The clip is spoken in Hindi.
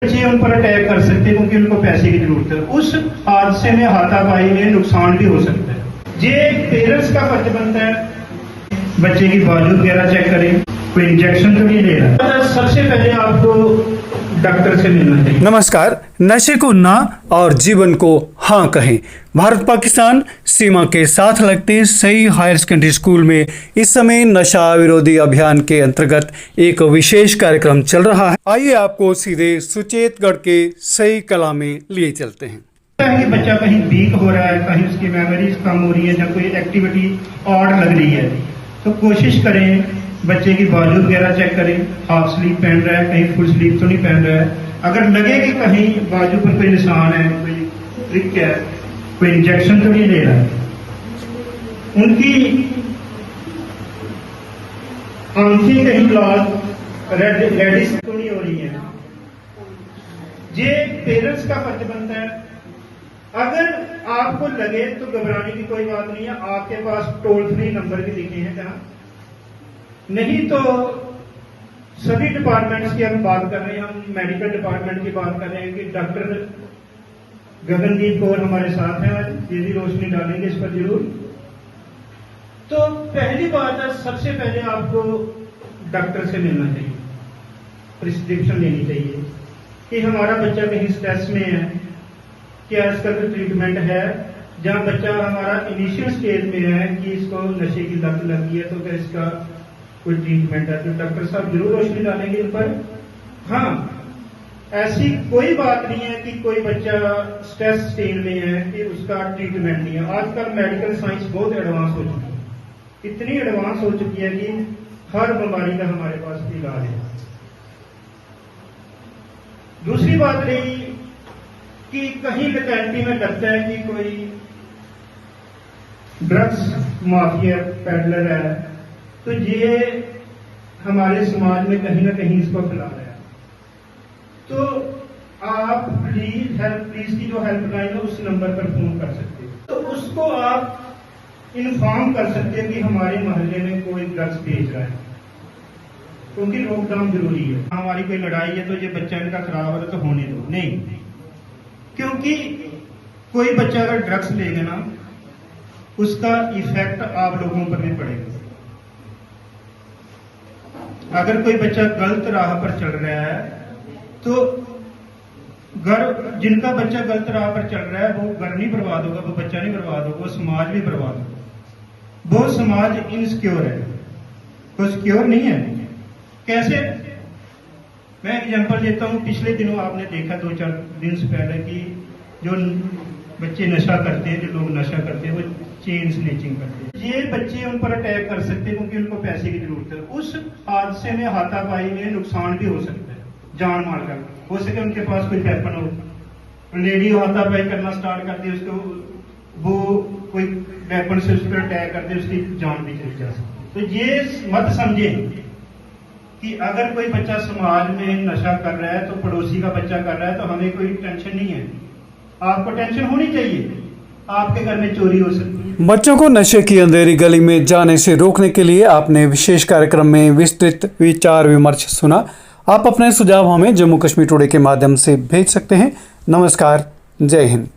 बच्चे उन पर अटैक कर सकते हैं क्योंकि उनको पैसे की जरूरत है। उस हादसे में हाथापाई में नुकसान भी हो सकता है। ये पेरेंट्स का फर्ज बनता है बच्चे की बाजू वगैरह चेक करें, कोई इंजेक्शन तो नहीं ले रहा। सबसे पहले आपको डॉक्टर से मिलना चाहिए। नमस्कार। नशे को ना और जीवन को हाँ कहें। भारत पाकिस्तान सीमा के साथ लगते सही हायर सेकेंडरी स्कूल में इस समय नशा विरोधी अभियान के अंतर्गत एक विशेष कार्यक्रम चल रहा है। आइए आपको सीधे सुचेतगढ़ के सही कला में लिए चलते हैं। कि बच्चा कहीं वीक हो रहा है, कहीं उसकी मेमोरीज कम हो रही है, या कोई एक्टिविटी ऑड लग रही है, तो कोशिश करें बच्चे की बाजू वगैरह चेक करें, हाफ स्लीप पहन रहा है, कहीं फुल स्लीप तो नहीं पहन रहा है। अगर लगे कि कहीं बाजू पर कोई निशान है, कोई प्रिक है, कोई इंजेक्शन तो नहीं ले रहा है, उनकी आंखें कहीं लाल रेडिश तो नहीं हो रही है, ये पेरेंट्स का फर्ज बनता है। अगर आपको लगे तो घबराने की कोई बात नहीं है। आपके पास टोल फ्री नंबर भी लिखे हैं क्या? नहीं तो सभी डिपार्टमेंट्स की हम बात कर रहे हैं, हम मेडिकल डिपार्टमेंट की बात कर रहे हैं कि डॉक्टर गगनदीप कौर हमारे साथ हैं, ये भी रोशनी डालेंगे इस पर जरूर। तो पहली बात है, सबसे पहले आपको डॉक्टर से मिलना चाहिए, प्रिस्क्रिप्शन लेनी चाहिए कि हमारा बच्चा कहीं स्ट्रेस में है, क्या इसका कोई ट्रीटमेंट है। जहां बच्चा हमारा इनिशियल स्टेज में है कि इसको नशे की लत लगी है, तो क्या इसका कोई ट्रीटमेंट है, तो डॉक्टर साहब जरूर रोशनी डालेंगे इन पर। हाँ, ऐसी कोई बात नहीं है कि कोई बच्चा स्ट्रेस स्टेज में है कि उसका ट्रीटमेंट नहीं है। आजकल मेडिकल साइंस बहुत एडवांस हो चुकी है, इतनी एडवांस हो चुकी है कि हर बीमारी का हमारे पास इलाज है। दूसरी बात रही कि कहीं लोकेलिटी में लगता है कि कोई ड्रग्स माफिया पेडलर है, तो ये हमारे समाज में कहीं ना कहीं इसको फैला रहा है। तो आप प्लीज की जो हेल्पलाइन है उस नंबर पर फोन कर सकते हैं, तो उसको आप इन्फॉर्म कर सकते हैं कि हमारे मोहल्ले में कोई ड्रग्स बेच रहा है, क्योंकि रोकथाम जरूरी है। हमारी कोई लड़ाई है तो ये बच्चा इनका खराब हो तो होने दो, नहीं, क्योंकि कोई बच्चा अगर ड्रग्स लेगा ना, उसका इफेक्ट आप लोगों पर भी पड़ेगा। अगर कोई बच्चा गलत राह पर चल रहा है, तो घर, जिनका बच्चा गलत राह पर चल रहा है वो घर नहीं बर्बाद होगा, वो बच्चा नहीं बर्बाद होगा, वो समाज भी बर्बाद होगा। वो समाज इनसिक्योर है, वो सिक्योर नहीं है। कैसे? मैं एग्जांपल देता हूं। पिछले दिनों आपने देखा 2-4 दिन से पहले कि जो बच्चे नशा करते हैं, जो लोग नशा करते हैं, वो चेन स्नेचिंग करते हैं। ये बच्चे उन पर अटैक कर सकते हैं क्योंकि उनको पैसे की जरूरत है। उस हादसे में हाथापाई में नुकसान भी हो सकता है, जान मारकर हो सके उनके पास कोई वेपन हो, लेडी हाथापाई करना स्टार्ट कर दे, उसको वो कोई वेपन से उस पर अटैक कर दे, उसकी जान भी चली जा सकती है। तो ये मत समझे कि अगर कोई बच्चा समाज में नशा कर रहा है तो पड़ोसी का बच्चा कर रहा है तो हमें कोई टेंशन नहीं है। आपको टेंशन होनी चाहिए, आपके घर में चोरी हो सकती है। बच्चों को नशे की अंधेरी गली में जाने से रोकने के लिए आपने विशेष कार्यक्रम में विस्तृत विचार विमर्श सुना। आप अपने सुझाव हमें जम्मू कश्मीर टुडे के माध्यम से भेज सकते हैं। नमस्कार, जय हिंद।